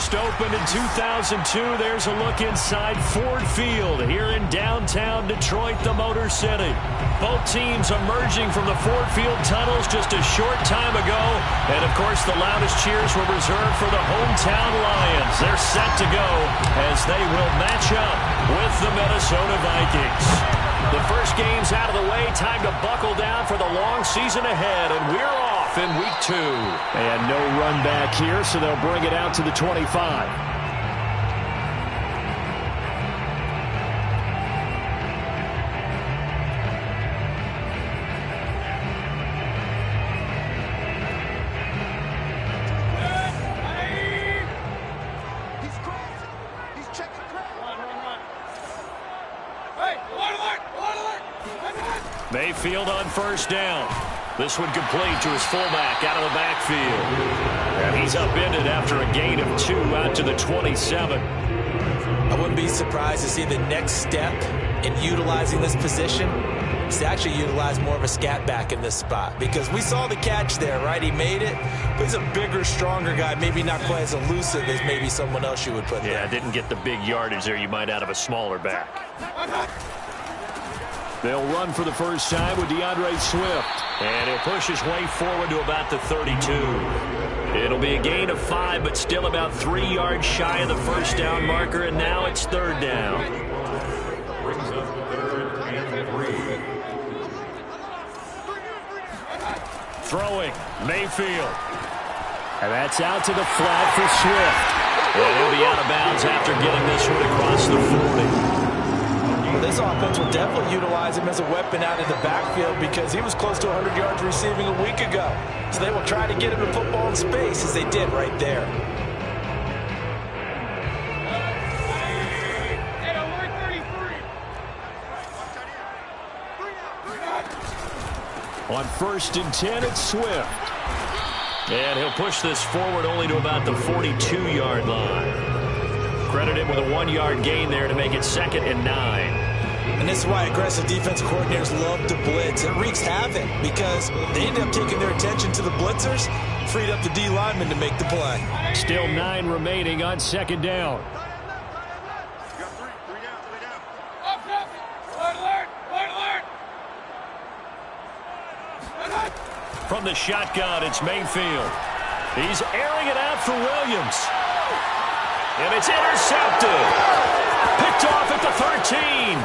first opened in 2002. There's a look inside Ford Field here in downtown Detroit, the Motor City. Both teams emerging from the Ford Field tunnels just a short time ago. And, of course, the loudest cheers were reserved for the hometown Lions. They're set to go as they will match up with the Minnesota Vikings. The first game's out of the way. Time to buckle down for the long season ahead. And we're off in week 2. And no run back here, so they'll bring it out to the 25. Mayfield on first down. This one complete to his fullback out of the backfield. And he's upended after a gain of 2 out to the 27. I wouldn't be surprised to see the next step in utilizing this position is to actually utilize more of a scat back in this spot. Because we saw the catch there, right? He made it. But he's a bigger, stronger guy. Maybe not quite as elusive as maybe someone else you would put there. Yeah, didn't get the big yardage there you might out of a smaller back. They'll run for the first time with DeAndre Swift. And he'll push his way forward to about the 32. It'll be a gain of 5, but still about 3 yards shy of the first down marker, and now it's third down. Throwing, Mayfield. And that's out to the flat for Swift. And he'll be out of bounds after getting this one across the 40. This offense will definitely utilize him as a weapon out in the backfield because he was close to 100 yards receiving a week ago. So they will try to get him the football in space as they did right there. On first and 10, it's Swift. And he'll push this forward only to about the 42-yard line. Credit him with a 1-yard gain there to make it 2nd and 9. And this is why aggressive defensive coordinators love to blitz. It wreaks havoc because they end up taking their attention to the blitzers, freed up the D lineman to make the play. Still 9 remaining on 2nd down. From the shotgun, it's Mayfield. He's airing it out for Williams. And it's intercepted. Picked off at the 13.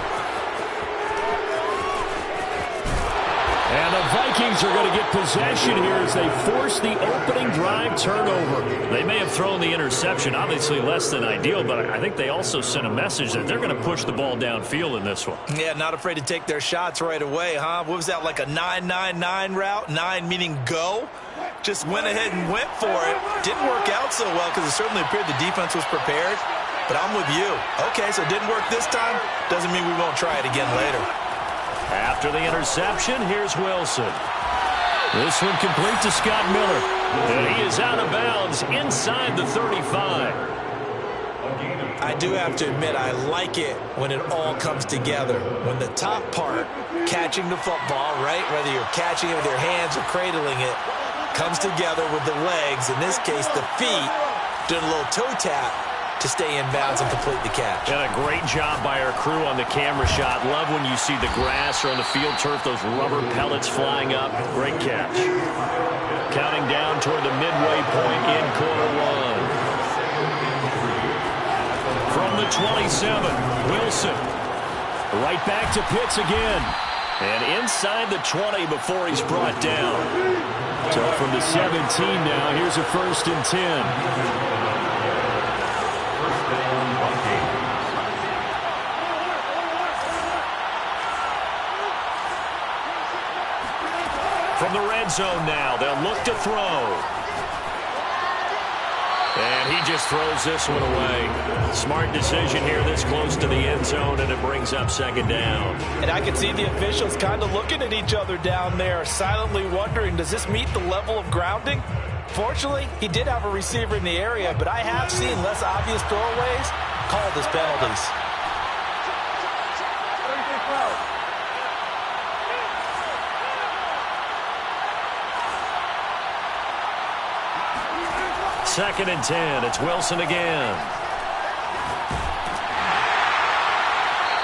And the Vikings are going to get possession here as they force the opening drive turnover. They may have thrown the interception, obviously less than ideal, but I think they also sent a message that they're going to push the ball downfield in this one. Yeah, not afraid to take their shots right away, huh? What was that, like a 9-9-9 route? 9 meaning go? Just went ahead and went for it. Didn't work out so well because it certainly appeared the defense was prepared. But I'm with you. Okay, so it didn't work this time. Doesn't mean we won't try it again later. After the interception, here's Wilson. This one complete to Scott Miller. And he is out of bounds inside the 35. I do have to admit, I like it when it all comes together. When the top part, catching the football, right, whether you're catching it with your hands or cradling it, comes together with the legs, in this case the feet, doing a little toe tap to stay in bounds and complete the catch. And a great job by our crew on the camera shot. Love when you see the grass or on the field turf, those rubber pellets flying up. Great catch. Counting down toward the midway point in quarter 1. From the 27, Wilson. Right back to Pitts again. And inside the 20 before he's brought down. So from the 17 now, here's a 1st and 10. From the red zone now, they'll look to throw. And he just throws this one away. Smart decision here this close to the end zone, and it brings up 2nd down. And I can see the officials kind of looking at each other down there, silently wondering, does this meet the level of grounding? Fortunately, he did have a receiver in the area, but I have seen less obvious throwaways called as penalties. 2nd and 10. It's Wilson again.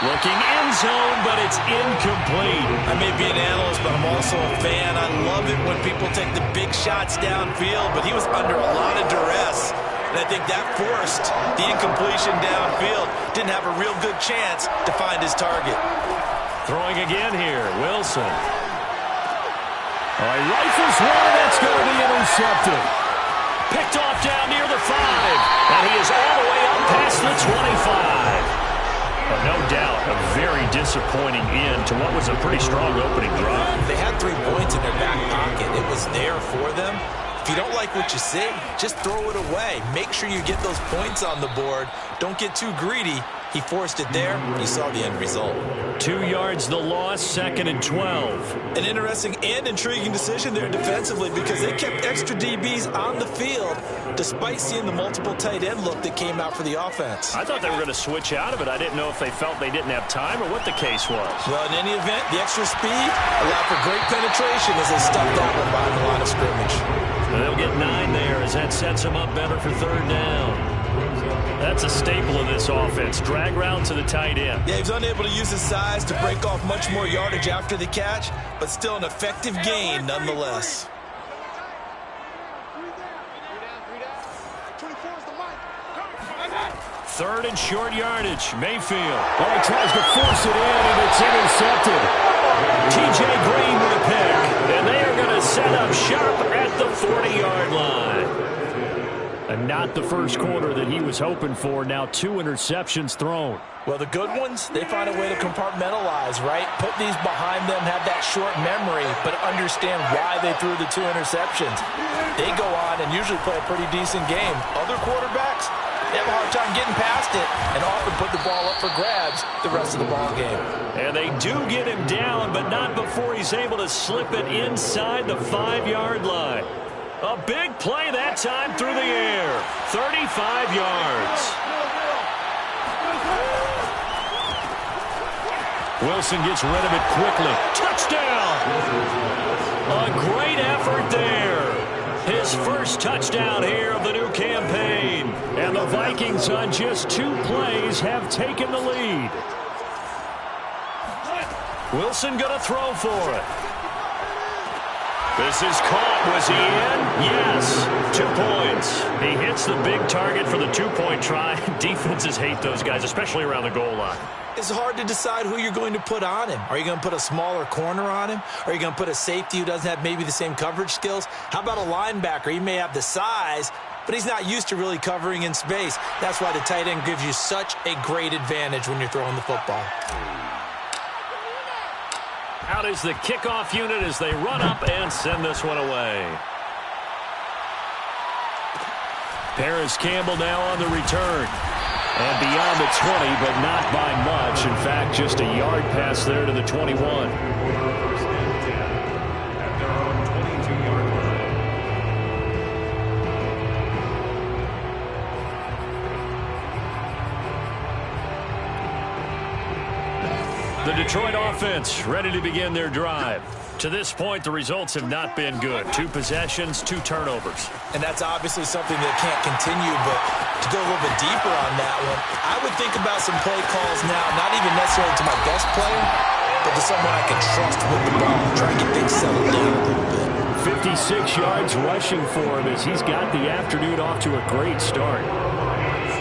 Looking end zone, but it's incomplete. I may be an analyst, but I'm also a fan. I love it when people take the big shots downfield, but he was under a lot of duress. And I think that forced the incompletion downfield. Didn't have a real good chance to find his target. Throwing again here, Wilson. He rifles one, that's going to be intercepted. Picked off down near the 5, and he is all the way up past the 25. No doubt, a very disappointing end to what was a pretty strong opening drive. They had 3 points in their back pocket. It was there for them. If you don't like what you see, just throw it away. Make sure you get those points on the board. Don't get too greedy. He forced it there. You saw the end result. 2 yards the loss, 2nd and 12. An interesting and intriguing decision there defensively because they kept extra DBs on the field despite seeing the multiple tight end look that came out for the offense. I thought they were going to switch out of it. I didn't know if they felt they didn't have time or what the case was. Well, in any event, the extra speed allowed for great penetration as they stuffed that one behind the line of scrimmage. They'll get 9 there as that sets them up better for 3rd down. That's a staple of this offense. Drag route to the tight end. Yeah, he was unable to use his size to break off much more yardage after the catch, but still an effective gain nonetheless. Third and short yardage. Mayfield. He tries to force it in, and it's intercepted. T.J. Green with a pick. And they are going to set up shop at the 40-yard line. And not the first quarter that he was hoping for. Now 2 interceptions thrown. Well, the good ones, they find a way to compartmentalize, right? Put these behind them, have that short memory, but understand why they threw the 2 interceptions. They go on and usually play a pretty decent game. Other quarterbacks, they have a hard time getting past it and often put the ball up for grabs the rest of the ball game. And they do get him down, but not before he's able to slip it inside the 5-yard line. A big play that time through the air. 35 yards. Wilson gets rid of it quickly. Touchdown! A great effort there. His first touchdown here of the new campaign. And the Vikings on just 2 plays have taken the lead. Wilson going to throw for it. This is caught. Was he in? Yes. 2 points. He hits the big target for the 2-point try. Defenses hate those guys, especially around the goal line. It's hard to decide who you're going to put on him. Are you going to put a smaller corner on him? Are you going to put a safety who doesn't have maybe the same coverage skills? How about a linebacker? He may have the size, but he's not used to really covering in space. That's why the tight end gives you such a great advantage when you're throwing the football. Out is the kickoff unit as they run up and send this one away. Paris Campbell now on the return. And beyond the 20, but not by much. In fact, just a yard pass there to the 21. The Detroit offense ready to begin their drive. To this point, the results have not been good. 2 possessions, 2 turnovers. And that's obviously something that can't continue, but to go a little bit deeper on that one, I would think about some play calls now, not even necessarily to my best player, but to someone I can trust with the ball, try and get things settled down a little bit. 56 yards rushing for him as he's got the afternoon off to a great start.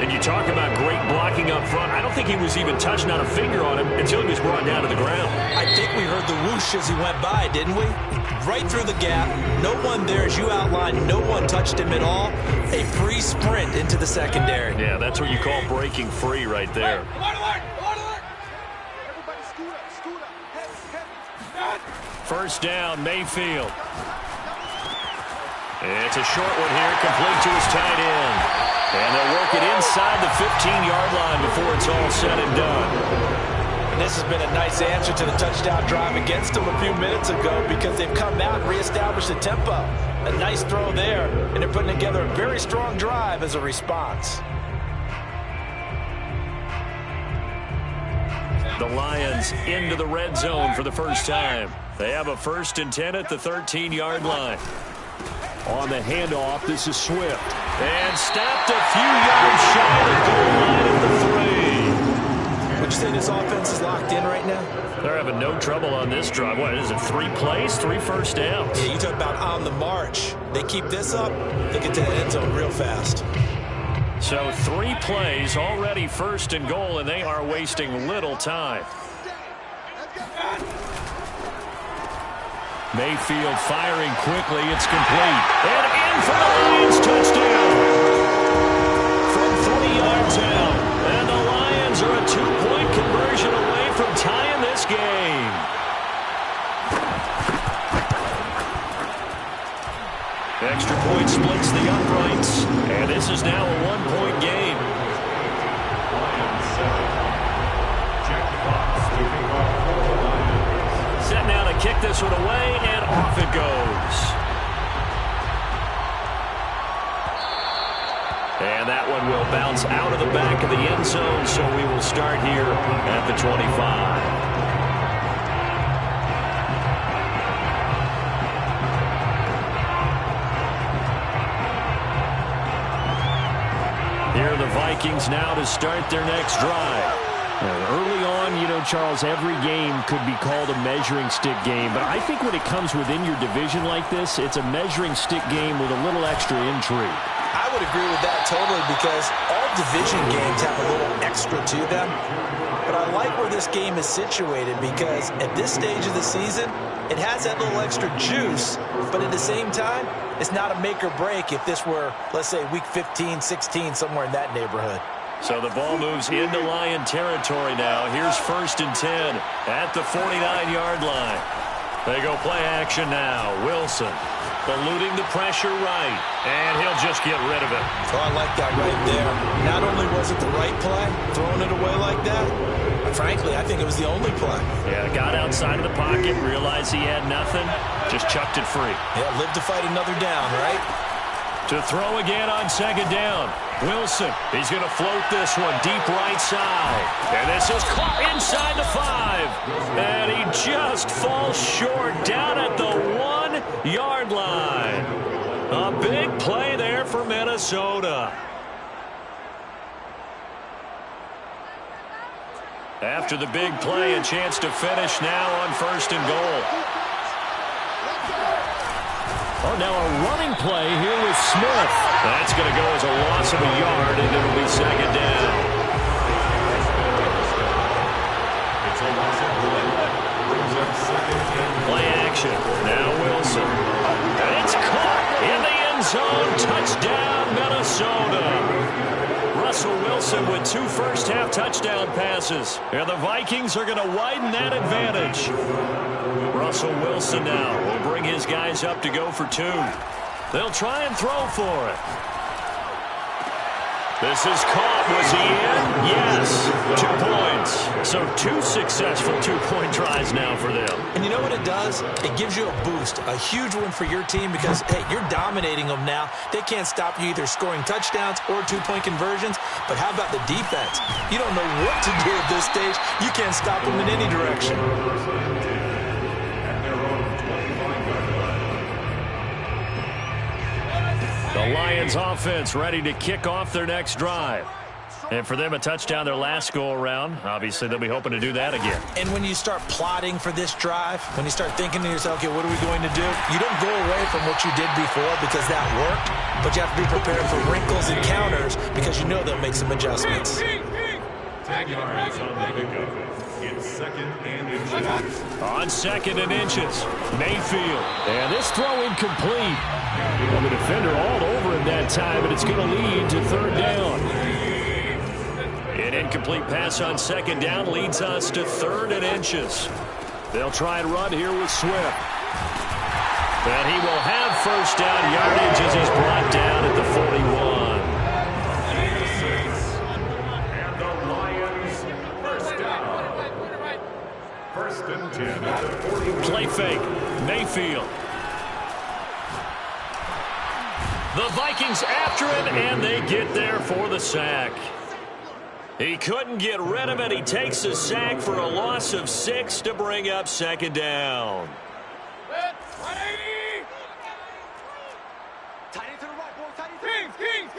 And you talk about great blocking up front. I don't think he was even touched, not a finger on him, until he was brought down to the ground. I think we heard the whoosh as he went by, didn't we? Right through the gap. No one there, as you outlined. No one touched him at all. A free sprint into the secondary. Yeah, that's what you call breaking free right there. First down, Mayfield. It's a short one here, complete to his tight end. And they'll work it inside the 15-yard line before it's all said and done. And this has been a nice answer to the touchdown drive against them a few minutes ago because they've come out and reestablished the tempo. A nice throw there, and they're putting together a very strong drive as a response. The Lions into the red zone for the first time. They have a 1st and 10 at the 13-yard line. On the handoff, this is Swift. And stopped a few yards shy of the goal line at the 3. Would you say this offense is locked in right now? They're having no trouble on this drive. What is it, 3 plays, 3 first downs? Yeah, you talk about on the march. They keep this up, they get to the end zone real fast. So 3 plays, already first and goal, and they are wasting little time. Mayfield firing quickly. It's complete. And in for the Lions touchdown. From 40 yards out. And the Lions are a 2-point conversion away from tying this game. Extra point splits the uprights. And this is now a 1-point game. Set now to kick this one away, and off it goes. And that one will bounce out of the back of the end zone, so we will start here at the 25. Here are the Vikings now to start their next drive. Early on, you know, Charles, every game could be called a measuring stick game. But I think when it comes within your division like this, it's a measuring stick game with a little extra intrigue. I would agree with that totally because all division games have a little extra to them. But I like where this game is situated because at this stage of the season, it has that little extra juice. But at the same time, it's not a make or break if this were, let's say, week 15, 16, somewhere in that neighborhood. So the ball moves into Lion territory now. Here's 1st and 10 at the 49-yard line. They go play action now. Wilson eluding the pressure right, and he'll just get rid of it. Oh, I like that right there. Not only was it the right play, throwing it away like that, but frankly, I think it was the only play. Yeah, got outside of the pocket, realized he had nothing, just chucked it free. Yeah, live to fight another down, right? To throw again on 2nd down. Wilson, he's going to float this one deep right side. And this is caught inside the 5. And he just falls short down at the 1-yard line. A big play there for Minnesota. After the big play, a chance to finish now on 1st and goal. Oh, now a running play here with Smith. That's going to go as a loss of a yard, and it'll be 2nd down. Play action. Now Wilson. And it's caught in the end zone. Touchdown, Minnesota. Russell Wilson with 2 first-half touchdown passes. And the Vikings are going to widen that advantage. Russell Wilson now will bring his guys up to go for 2. They'll try and throw for it. This is caught. Was he in? Yes. 2 points. So 2 successful 2-point tries now for them. And you know what it does? It gives you a boost, a huge one for your team because, hey, you're dominating them now. They can't stop you either scoring touchdowns or 2-point conversions. But how about the defense? You don't know what to do at this stage. You can't stop them in any direction. The Lions offense ready to kick off their next drive. And for them, a touchdown their last go-around. Obviously, they'll be hoping to do that again. And when you start plotting for this drive, when you start thinking to yourself, okay, what are we going to do? You don't go away from what you did before because that worked, but you have to be prepared for wrinkles and counters because you know they'll make some adjustments. On 2nd and inches, Mayfield. And this throw incomplete. Well, the defender all over him that time, but it's going to lead to 3rd down. An incomplete pass on 2nd down leads us to 3rd and inches. They'll try and run here with Swift. And he will have 1st down yardage as he's brought down at the 41. And the Lions, 1st down. 1st and 10 at the 41. Play fake. Mayfield. The Vikings after him, and they get there for the sack. He couldn't get rid of it. He takes a sack for a loss of 6 to bring up 2nd down. Tight to the right, boy. Tight. Kings.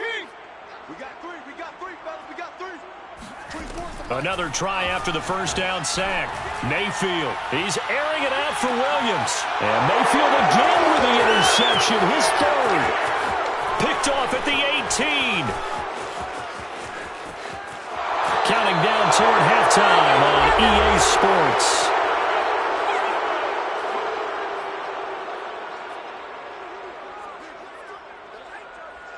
Another try after the first down sack. Mayfield, he's airing it out for Williams. And Mayfield again with the interception, his third. Picked off at the 18. Counting down toward halftime on EA Sports.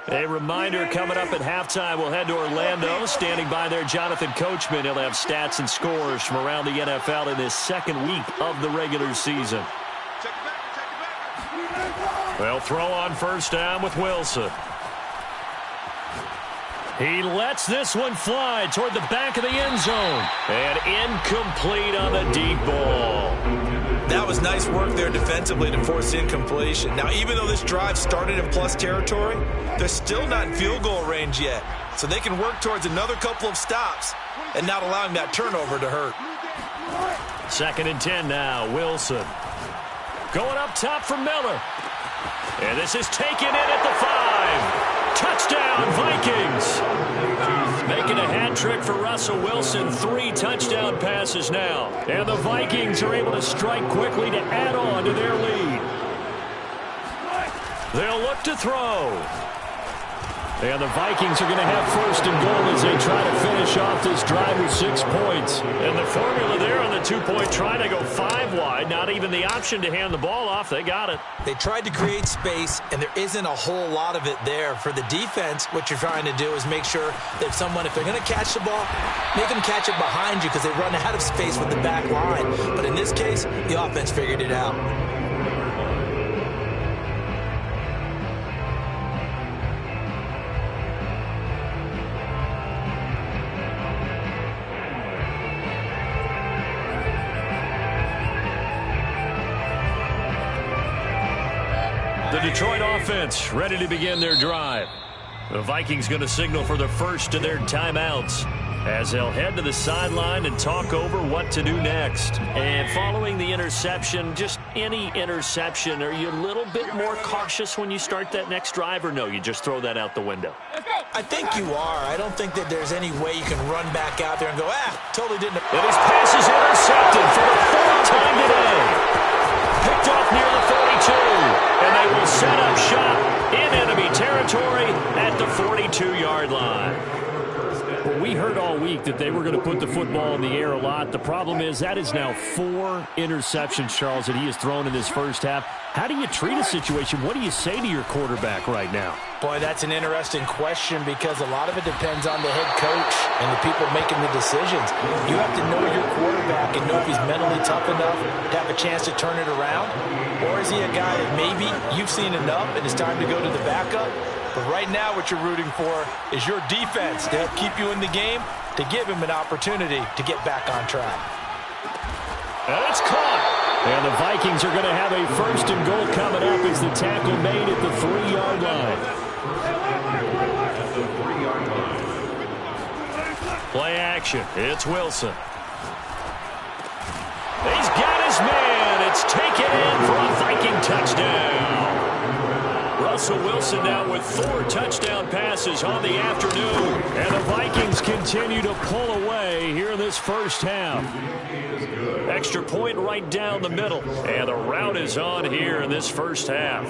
A reminder coming up at halftime, we'll head to Orlando. Standing by there, Jonathan Coachman. He'll have stats and scores from around the NFL in this second week of the regular season. They'll throw on first down with Wilson. He lets this one fly toward the back of the end zone. And incomplete on the deep ball. That was nice work there defensively to force incompletion. Now, even though this drive started in plus territory, they're still not in field goal range yet. So they can work towards another couple of stops and not allowing that turnover to hurt. 2nd and 10 now. Wilson. Going up top for Miller. And this is taken in at the 5. Touchdown, Vikings. Making a hat trick for Russell Wilson. 3 touchdown passes now. And the Vikings are able to strike quickly to add on to their lead. They'll look to throw. And the Vikings are going to have first and goal as they try to finish off this drive with 6 points. And the formula there on the 2-point try to go 5 wide. Not even the option to hand the ball off. They got it. They tried to create space, and there isn't a whole lot of it there. For the defense, what you're trying to do is make sure that someone, if they're going to catch the ball, make them catch it behind you because they run out of space with the back line. But in this case, the offense figured it out. The Detroit offense ready to begin their drive. The Vikings going to signal for the first of their timeouts as they'll head to the sideline and talk over what to do next. And following the interception, just any interception, are you a little bit more cautious when you start that next drive, or no, you just throw that out the window? I think you are. I don't think that there's any way you can run back out there and go, totally didn't. And his pass is intercepted for the 4th time today. Picked off near the 42, and they will set up shop in enemy territory at the 42-yard line. Well, we heard all week that they were going to put the football in the air a lot. The problem is that is now 4 interceptions, Charles, that he has thrown in this first half. How do you treat a situation? What do you say to your quarterback right now? Boy, that's an interesting question because a lot of it depends on the head coach and the people making the decisions. You have to know your quarterback and know if he's mentally tough enough to have a chance to turn it around. Or is he a guy that maybe you've seen enough and it's time to go to the backup? But right now what you're rooting for is your defense to help keep you in the game, to give him an opportunity to get back on track. And it's caught. And the Vikings are going to have a first and goal coming up as the tackle made at the 3-yard line. Play action. It's Wilson. He's got his man. It's taken in for a Viking touchdown. Russell Wilson now with 4 touchdown passes on the afternoon. And the Vikings continue to pull away here in this first half. Extra point right down the middle. And the route is on here in this first half.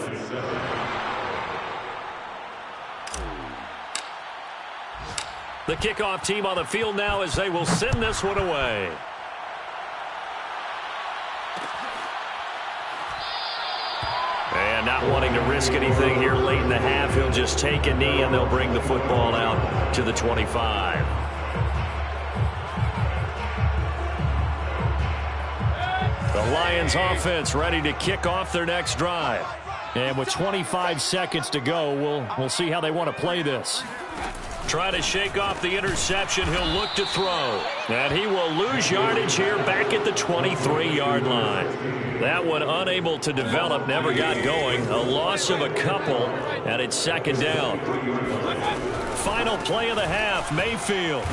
The kickoff team on the field now as they will send this one away. And not wanting to risk anything here late in the half, he'll just take a knee and they'll bring the football out to the 25. The Lions offense ready to kick off their next drive. And with 25 seconds to go, we'll see how they want to play this. Try to shake off the interception. He'll look to throw. And he will lose yardage here back at the 23-yard line. That one unable to develop, never got going. A loss of a couple, and it's second down. Final play of the half, Mayfield.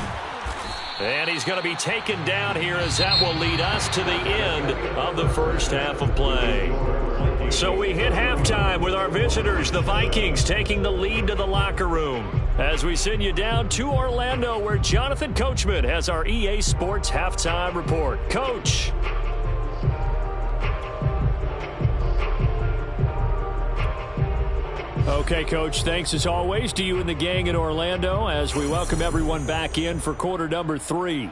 And he's going to be taken down here as that will lead us to the end of the first half of play. So we hit halftime with our visitors, the Vikings, taking the lead to the locker room. As we send you down to Orlando, where Jonathan Coachman has our EA Sports Halftime Report. Coach. Okay, Coach, thanks as always to you and the gang in Orlando as we welcome everyone back in for quarter number 3.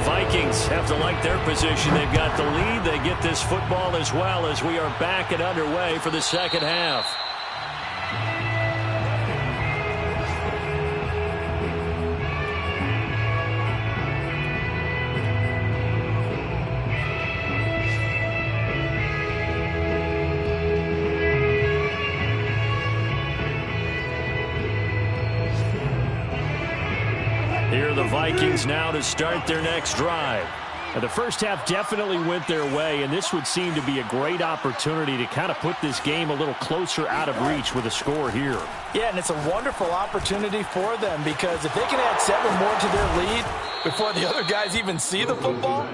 Vikings have to like their position. They've got the lead. They get this football as well as we are back and underway for the second half. Here are the Vikings now to start their next drive. Now, the first half definitely went their way, and this would seem to be a great opportunity to kind of put this game a little closer out of reach with a score here. Yeah, and it's a wonderful opportunity for them because if they can add 7 more to their lead before the other guys even see the football,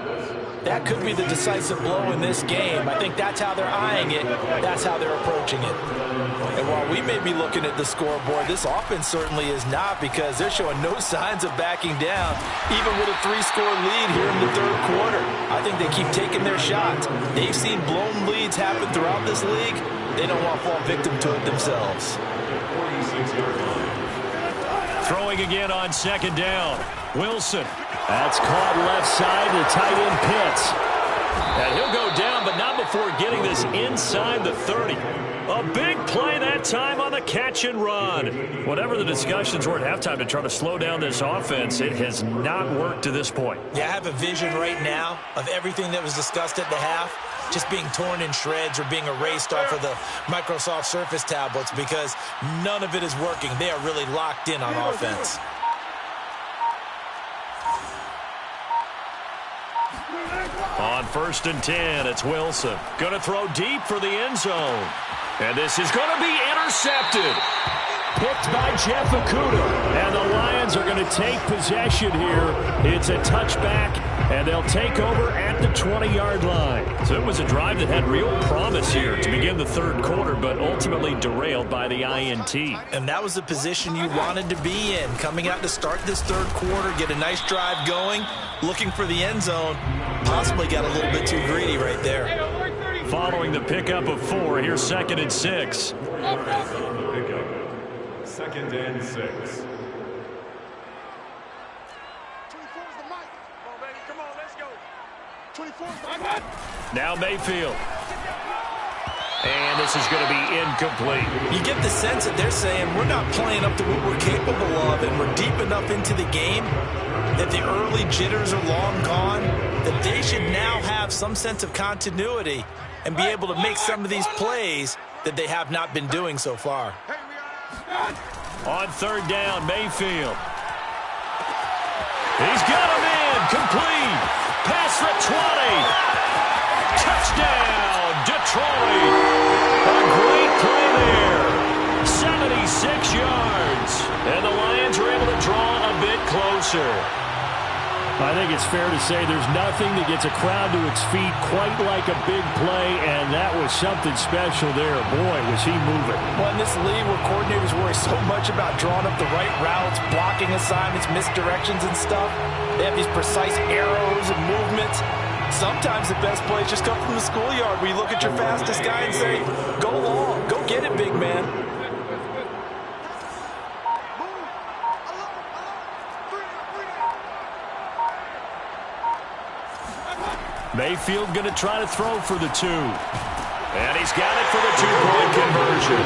that could be the decisive blow in this game. I think that's how they're eyeing it. That's how they're approaching it. And while we may be looking at the scoreboard, this offense certainly is not because they're showing no signs of backing down, even with a 3-score lead here in the third quarter. I think they keep taking their shots. They've seen blown leads happen throughout this league. They don't want to fall victim to it themselves. Throwing again on second down. Wilson. That's caught left side to tight end Pitts. And he'll go down, but not before getting this inside the 30. A big play that time on the catch and run. Whatever the discussions were at halftime to try to slow down this offense, it has not worked to this point. Yeah, I have a vision right now of everything that was discussed at the half just being torn in shreds or being erased off of the Microsoft Surface tablets because none of it is working. They are really locked in on offense. On 1st and 10, it's Wilson. Going to throw deep for the end zone. And this is going to be intercepted. Picked by Jeff Okudah. And the Lions are going to take possession here. It's a touchback, and they'll take over at the 20-yard line. So it was a drive that had real promise here to begin the third quarter, but ultimately derailed by the INT. And that was the position you wanted to be in. Coming out to start this third quarter, get a nice drive going, looking for the end zone. Possibly got a little bit too greedy right there. Following the pickup of 4, here's 2nd and 6. Pickup. 2nd and 6. 24 is the mic. Come on, baby. Come on, let's go. 24 is the mic. Now Mayfield. And this is going to be incomplete. You get the sense that they're saying we're not playing up to what we're capable of, and we're deep enough into the game that the early jitters are long gone, that they should now have some sense of continuity and be able to make some of these plays that they have not been doing so far. On 3rd down, Mayfield. He's got him in. Complete. Past the 20. Touchdown, Detroit. A great play there. 76 yards. And the Lions are able to draw a bit closer. I think it's fair to say there's nothing that gets a crowd to its feet quite like a big play, and that was something special there. Boy, was he moving. Well, in this league where coordinators worry so much about drawing up the right routes, blocking assignments, misdirections and stuff, they have these precise arrows and movements. Sometimes the best plays just come from the schoolyard where you look at your fastest guy and say, go long, go get it, big man. Mayfield going to try to throw for the 2. And he's got it for the 2-point conversion.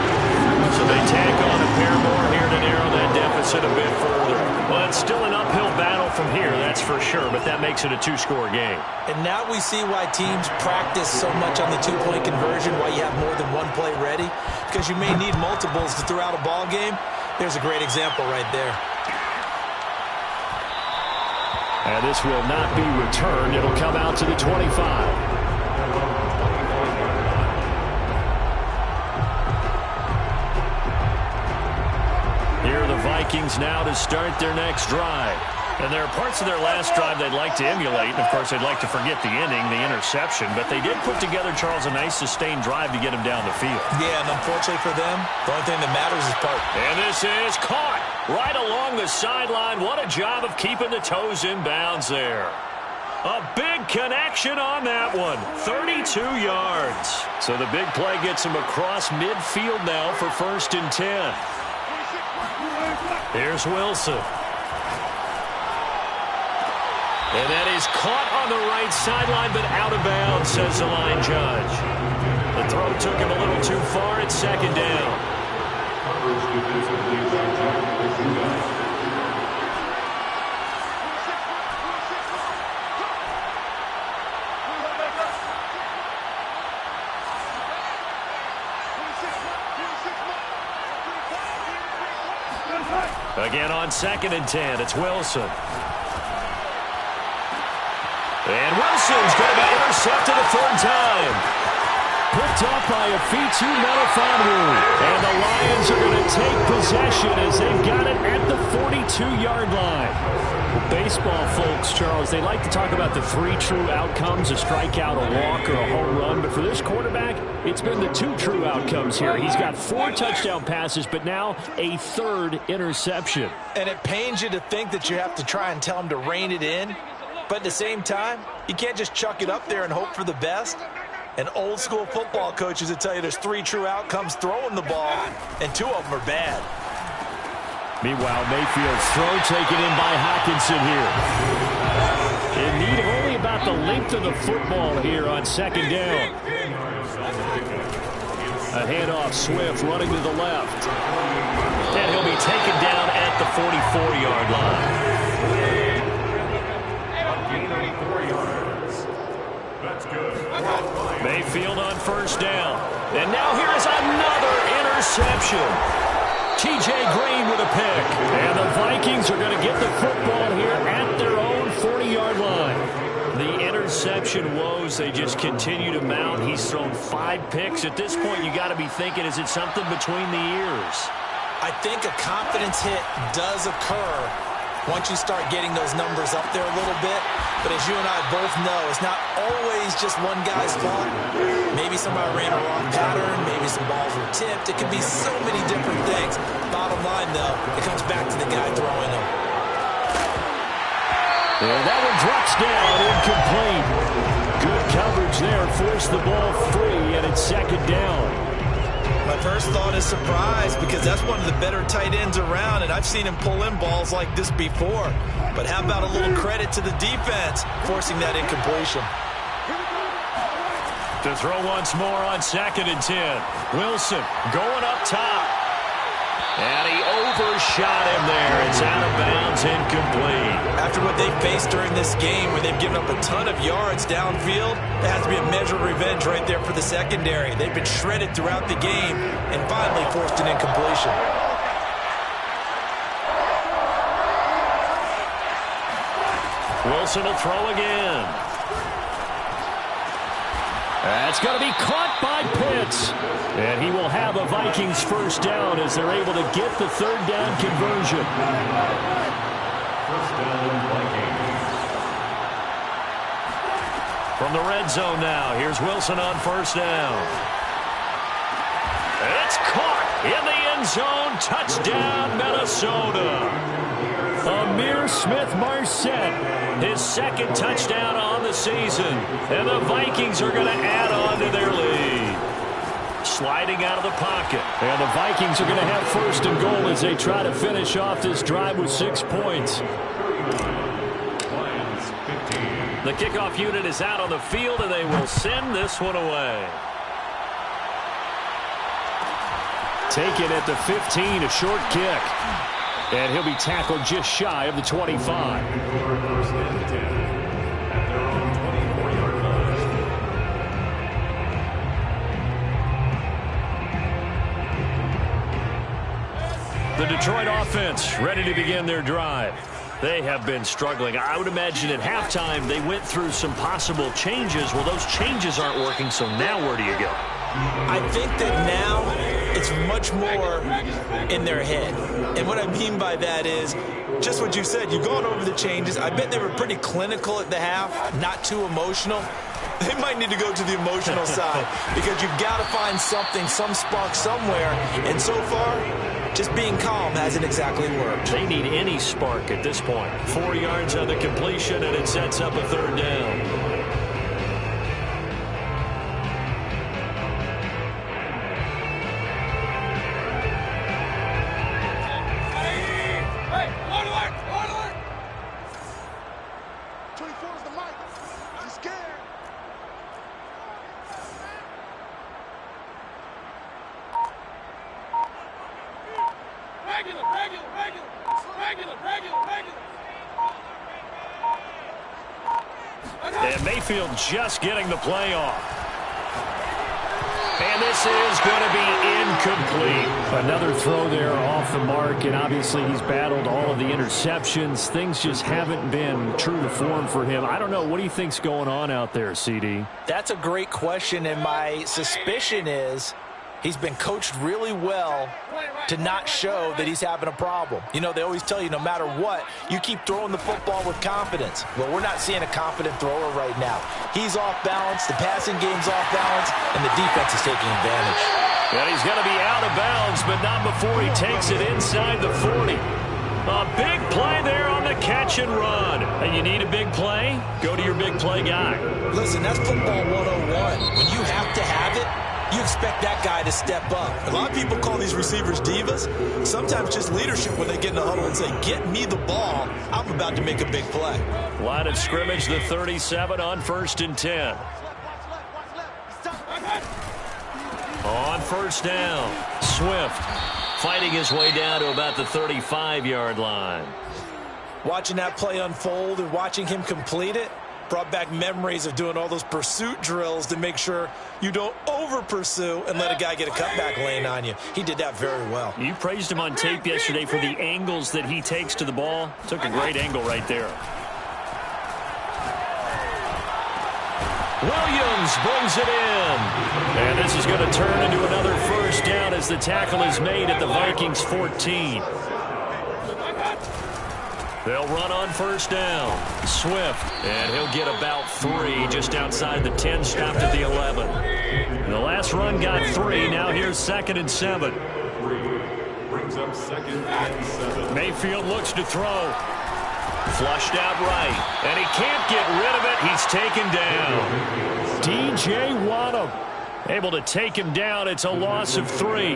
So they tack on a pair more here to narrow that deficit a bit further. Well, it's still an uphill battle from here, that's for sure, but that makes it a 2-score game. And now we see why teams practice so much on the 2-point conversion, why you have more than one play ready, because you may need multiples to throw out a ball game. There's a great example right there. And this will not be returned. It'll come out to the 25. Here are the Vikings now to start their next drive. And there are parts of their last drive they'd like to emulate. And, of course, they'd like to forget the inning, the interception. But they did put together, Charles, a nice sustained drive to get him down the field. Yeah, and unfortunately for them, the only thing that matters is part. And this is caught right along the sideline. What a job of keeping the toes in bounds there. A big connection on that one. 32 yards. So the big play gets him across midfield now for 1st and 10. Here's Wilson. And that is caught on the right sideline, but out of bounds, says the line judge. The throw took him a little too far. It's 2nd down. Again on 2nd and 10, it's Wilson. And Wilson's going to be intercepted a 3rd time. Picked up by Afitu Melifonwu. And the Lions are going to take possession as they've got it at the 42-yard line. Well, baseball folks, Charles, they like to talk about the 3 true outcomes, a strikeout, a walk, or a home run. But for this quarterback, it's been the 2 true outcomes here. He's got 4 touchdown passes, but now a 3rd interception. And it pains you to think that you have to try and tell him to rein it in. But at the same time, you can't just chuck it up there and hope for the best. And old school football coaches will tell you there's 3 true outcomes throwing the ball, and 2 of them are bad. Meanwhile, Mayfield's throw taken in by Hockenson here. In need of only about the length of the football here on 2nd down. A handoff, Swift running to the left. And he'll be taken down at the 44-yard line. Mayfield on 1st down. And now here is another interception. T.J. Green with a pick. And the Vikings are going to get the football here at their own 40-yard line. The interception woes, they just continue to mount. He's thrown 5 picks. At this point, you got to be thinking, is it something between the ears? I think a confidence hit does occur once you start getting those numbers up there a little bit. But as you and I both know, it's not always just one guy's fault. Maybe somebody ran a wrong pattern. Maybe some balls were tipped. It can be so many different things. Bottom line, though, it comes back to the guy throwing them. And that one drops down, incomplete. Good coverage there, forced the ball free, and it's 2nd down. My first thought is surprise, because that's one of the better tight ends around, and I've seen him pull in balls like this before. But how about a little credit to the defense forcing that incompletion? To throw once more on 2nd and 10. Wilson going up top. And he overshot him there. It's out of bounds, incomplete. After what they faced during this game, where they've given up a ton of yards downfield, there has to be a measure of revenge right there for the secondary. They've been shredded throughout the game and finally forced an incompletion. Wilson will throw again. That's going to be caught by Pitts. And he will have a Vikings 1st down as they're able to get the 3rd down conversion. 1st down, Vikings. From the red zone now, here's Wilson on 1st down. It's caught in the end zone. Touchdown, Minnesota. Ihmir Smith-Marsette, his 2nd touchdown on the season. And the Vikings are going to add on to their lead. Sliding out of the pocket. And the Vikings are going to have 1st and goal as they try to finish off this drive with 6 points. The kickoff unit is out on the field, and they will send this one away. Taken at the 15, a short kick. And he'll be tackled just shy of the 25. The Detroit offense ready to begin their drive. They have been struggling. I would imagine at halftime they went through some possible changes. Well, those changes aren't working, so now where do you go? I think that now it's much more in their head. And what I mean by that is just what you said. You've gone over the changes. I bet they were pretty clinical at the half, not too emotional. They might need to go to the emotional side because you've got to find something, some spark somewhere. And so far, just being calm hasn't exactly worked. They need any spark at this point. 4 yards on the completion, and it sets up a 3rd down. And Mayfield just getting the play off. And this is going to be incomplete. Another throw there off the mark, and obviously he's battled all of the interceptions. Things just haven't been true to form for him. I don't know. What do you think's going on out there, CD? That's a great question, and my suspicion is he's been coached really well to not show that he's having a problem. You know, they always tell you no matter what, you keep throwing the football with confidence. Well, we're not seeing a confident thrower right now. He's off balance, the passing game's off balance, and the defense is taking advantage. And he's going to be out of bounds, but not before he takes it inside the 40. A big play there on the catch and run. And you need a big play? Go to your big play guy. Listen, that's football 101. When you have to have it, you expect that guy to step up. A lot of people call these receivers divas. Sometimes just leadership when they get in the huddle and say, get me the ball. I'm about to make a big play. Line of scrimmage, the 37 on 1st and 10. On 1st down, Swift fighting his way down to about the 35-yard line. Watching that play unfold and watching him complete it brought back memories of doing all those pursuit drills to make sure you don't over-pursue and let a guy get a cutback lane on you. He did that very well. You praised him on tape yesterday for the angles that he takes to the ball. Took a great angle right there. Williams brings it in. And this is going to turn into another 1st down as the tackle is made at the Vikings 14. They'll run on 1st down. Swift, and he'll get about 3 just outside the 10, stopped at the 11. The last run got 3. Now here's 2nd and 7. Brings up 2nd and 7. Mayfield looks to throw. Flushed out right, and he can't get rid of it. He's taken down. DJ Waddle able to take him down. It's a loss of 3.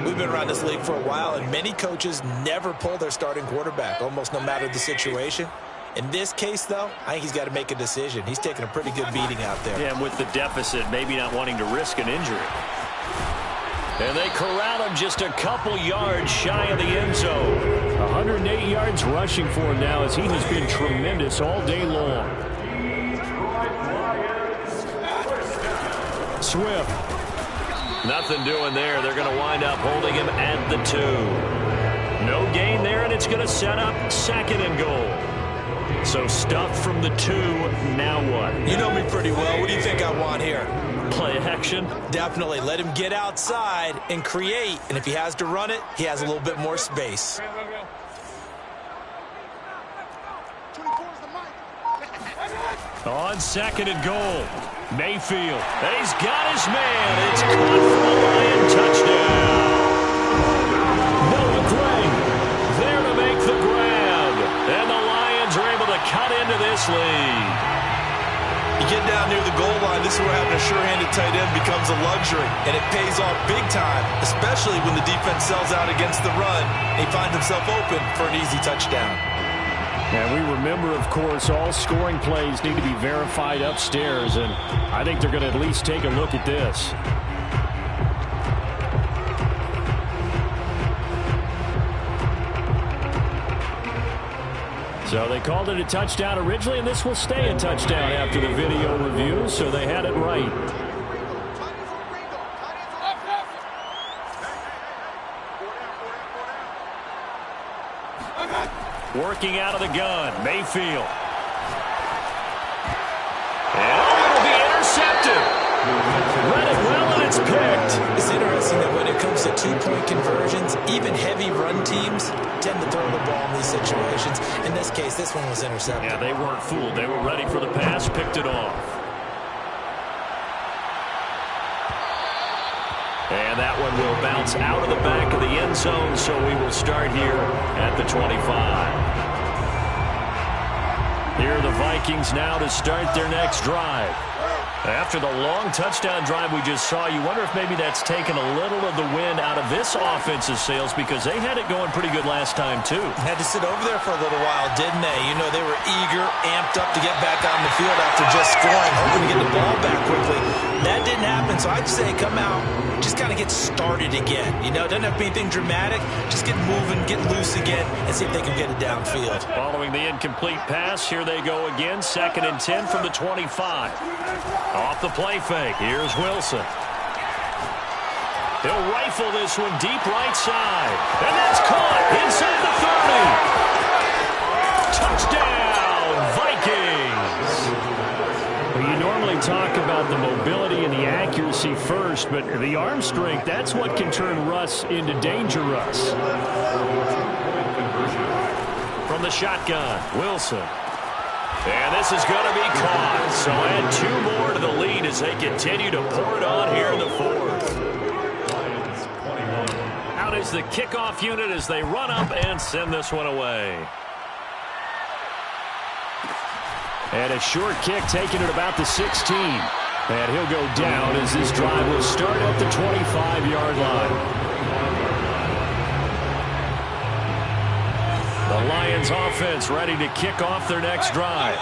We've been around this league for a while, and many coaches never pull their starting quarterback, almost no matter the situation. In this case, though, I think he's got to make a decision. He's taking a pretty good beating out there. Yeah, and with the deficit, maybe not wanting to risk an injury. And they corral him just a couple yards shy of the end zone. 108 yards rushing for him now as he has been tremendous all day long. Swift. Nothing doing there. They're going to wind up holding him at the 2. No gain there, and it's going to set up 2nd and goal. So stuffed from the 2. Now what? You know me pretty well. What do you think I want here? Play action? Definitely. Let him get outside and create. And if he has to run it, he has a little bit more space. On 2nd and goal, Mayfield. And he's got his man. It's caught for a Lion touchdown. Noah Gray there to make the grab. And the Lions are able to cut into this lead. You get down near the goal line, this is where having a sure-handed tight end becomes a luxury, and it pays off big time, especially when the defense sells out against the run, and he finds himself open for an easy touchdown. And we remember, of course, all scoring plays need to be verified upstairs, and I think they're going to at least take a look at this. So they called it a touchdown originally, and this will stay a touchdown after the video review, so they had it right. Working out of the gun, Mayfield. And it'll be intercepted. Read it well, and it's picked. It's interesting that when it comes to two-point conversions, even heavy run teams tend to throw the ball in these situations. In this case, this one was intercepted. Yeah, they weren't fooled. They were ready for the pass, picked it off. And that one will bounce out of the back of the end zone, so we will start here at the 25. Here are the Vikings now to start their next drive. After the long touchdown drive we just saw, you wonder if maybe that's taken a little of the wind out of this offense's sails, because they had it going pretty good last time, too. Had to sit over there for a little while, didn't they? You know, they were eager, amped up to get back on the field after just scoring, hoping to get the ball back quickly. That didn't happen, so I'd say come out, just kind of get started again. You know, it doesn't have to be anything dramatic. Just get moving, get loose again, and see if they can get it downfield. Following the incomplete pass, here they go again. 2nd and 10 from the 25. Off the play fake, here's Wilson. He'll rifle this one deep right side. And that's caught inside the 30. Touchdown, Vikings! Well, you normally talk about the mobility and the accuracy first, but the arm strength, that's what can turn Russ into Danger Russ. From the shotgun, Wilson. And this is going to be caught. So add 2 more to the lead as they continue to pour it on here in the 4th. Out is the kickoff unit as they run up and send this one away. And a short kick taken at about the 16. And he'll go down as this drive will start at the 25-yard line. The Lions offense ready to kick off their next drive.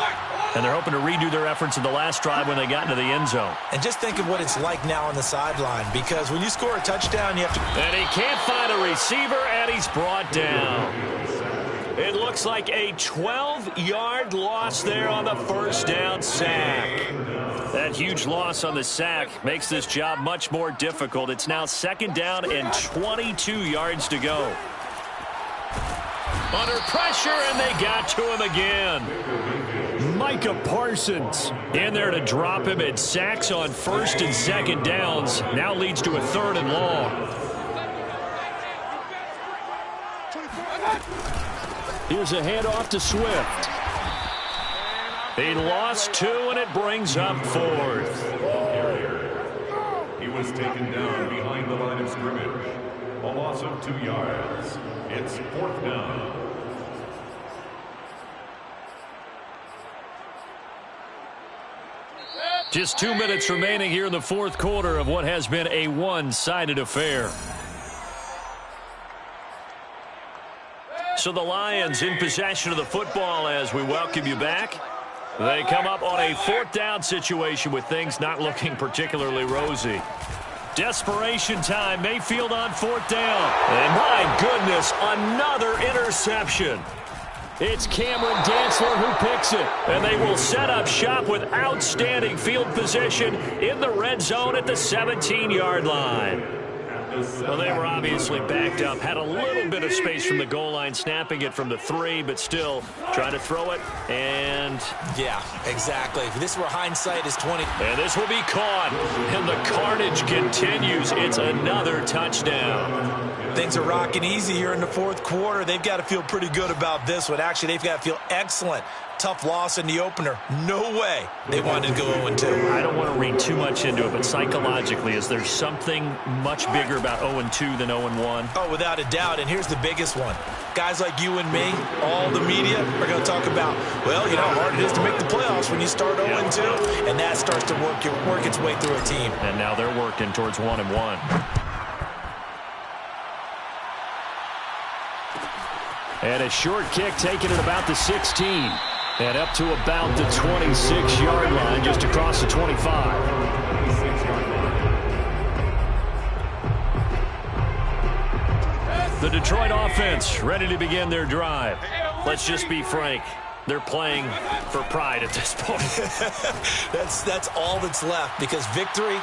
And they're hoping to redo their efforts in the last drive when they got into the end zone. And just think of what it's like now on the sideline, because when you score a touchdown, you have to... And he can't find a receiver, and he's brought down. It looks like a 12-yard loss there on the first down sack. That huge loss on the sack makes this job much more difficult. It's now 2nd down and 22 yards to go. Under pressure, and they got to him again. Micah Parsons in there to drop him. At sacks on 1st and 2nd downs. Now leads to a 3rd and long. Here's a handoff to Swift. He lost 2, and it brings up 4th. He was taken down behind the line of scrimmage. A loss of 2 yards. It's 4th down. Just 2 minutes remaining here in the 4th quarter of what has been a one-sided affair. So the Lions in possession of the football as we welcome you back. They come up on a 4th down situation with things not looking particularly rosy. Desperation time. Mayfield on 4th down. And my goodness, another interception. It's Cameron Dantzler who picks it. And they will set up shop with outstanding field position in the red zone at the 17-yard line. Well, they were obviously backed up, had a little bit of space from the goal line, snapping it from the 3, but still trying to throw it, and... Yeah, exactly. If this were hindsight is 20. And this will be caught, and the carnage continues. It's another touchdown. Things are rocking easy here in the 4th quarter. They've got to feel pretty good about this one. Actually, they've got to feel excellent. Tough loss in the opener. No way they wanted to go 0-2. I don't want to read too much into it, but psychologically, is there something much bigger about 0-2 than 0-1? Oh, without a doubt, and here's the biggest one. Guys like you and me, all the media, are going to talk about, well, you know how hard it is to make the playoffs when you start 0-2, and that starts to work its way through a team. And now they're working towards 1-1. And a short kick taken at about the 16. And up to about the 26-yard line, just across the 25. The Detroit offense ready to begin their drive. Let's just be frank. They're playing for pride at this point. That's all that's left, because victory,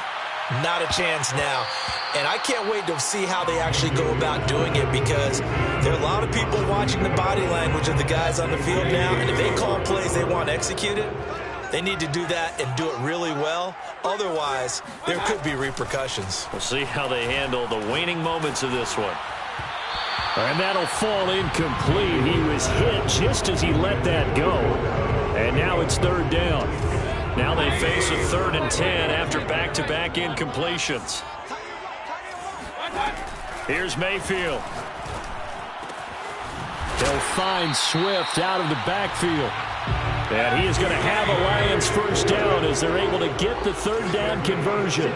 not a chance now. And I can't wait to see how they actually go about doing it, because there are a lot of people watching the body language of the guys on the field now, and if they call plays they want executed, They need to do that and do it really well. Otherwise, there could be repercussions. We'll see how they handle the waning moments of this one. And that'll fall incomplete. He was hit just as he let that go. And now it's third down. Now they face a 3rd and 10 after back-to-back incompletions. Here's Mayfield. They'll find Swift out of the backfield. And he is going to have a Lions first down as they're able to get the 3rd down conversion.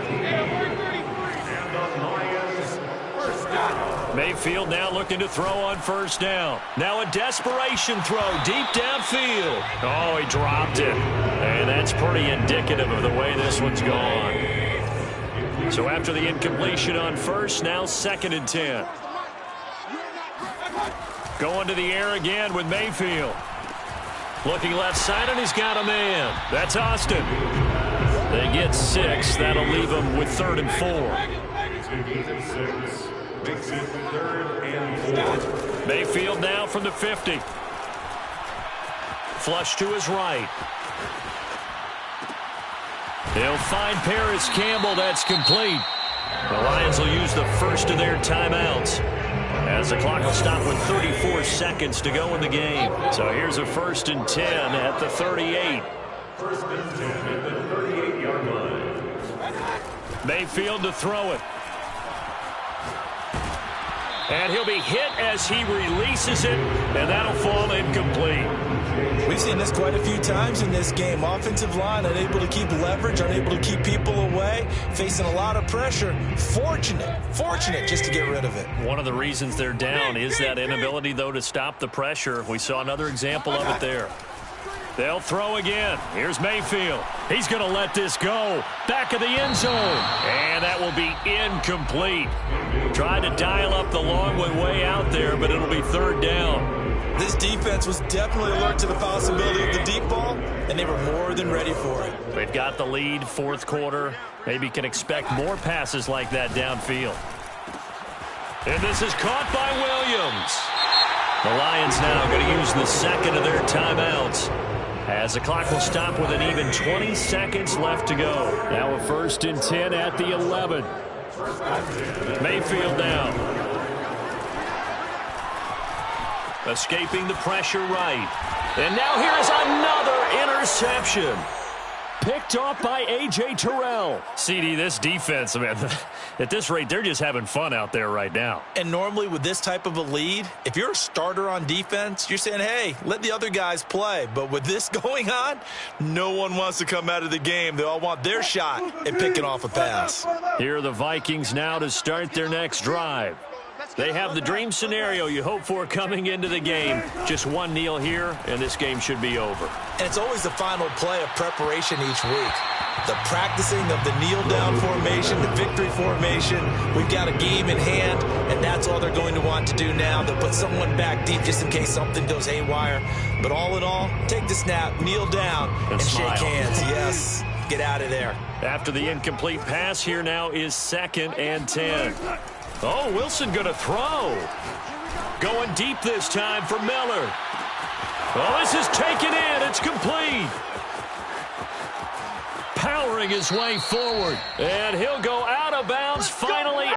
Mayfield now looking to throw on first down. Now a desperation throw deep downfield. Oh, he dropped it. And that's pretty indicative of the way this one's gone. So after the incompletion on first, now 2nd and 10. Going to the air again with Mayfield. Looking left side, and he's got a man. That's Austin. They get 6. That'll leave them with 3rd and 4. Makes it 3rd and 4. Mayfield now from the 50. Flush to his right. They'll find Paris Campbell. That's complete. The Lions will use the first of their timeouts as the clock will stop with 34 seconds to go in the game. So here's a 1st and 10 at the 38. 1st and 10 at the 38-yard line. Mayfield to throw it. And he'll be hit as he releases it, and that'll fall incomplete. We've seen this quite a few times in this game. Offensive line unable to keep leverage, unable to keep people away, facing a lot of pressure. Fortunate just to get rid of it. One of the reasons they're down is that inability, though, to stop the pressure. We saw another example of it there. They'll throw again. Here's Mayfield. He's going to let this go. Back of the end zone. And that will be incomplete. Tried to dial up the long way out there, but it'll be 3rd down. This defense was definitely alert to the possibility of the deep ball, and they were more than ready for it. They've got the lead, 4th quarter. Maybe can expect more passes like that downfield. And this is caught by Williams. The Lions now going to use the 2nd of their timeouts, as the clock will stop with an even 20 seconds left to go. Now a 1st and 10 at the 11. Mayfield now. Escaping the pressure right. And now here is another interception. Picked off by A.J. Terrell. CD, this defense, man, at this rate, they're just having fun out there right now. And normally with this type of a lead, if you're a starter on defense, you're saying, hey, let the other guys play. But with this going on, no one wants to come out of the game. They all want their shot at picking off a pass. Here are the Vikings now to start their next drive. They have the dream scenario you hope for coming into the game. Just one kneel here, and this game should be over. And it's always the final play of preparation each week. The practicing of the kneel-down formation, the victory formation. We've got a game in hand, and that's all they're going to want to do now. They'll put someone back deep just in case something goes haywire. But all in all, take the snap, kneel down, and shake hands. Yes, get out of there. After the incomplete pass, here now is 2nd and 10. Oh, Wilson going to throw. Going deep this time for Miller. Oh, this is taken in. It's complete. Powering his way forward. And he'll go out of bounds finally.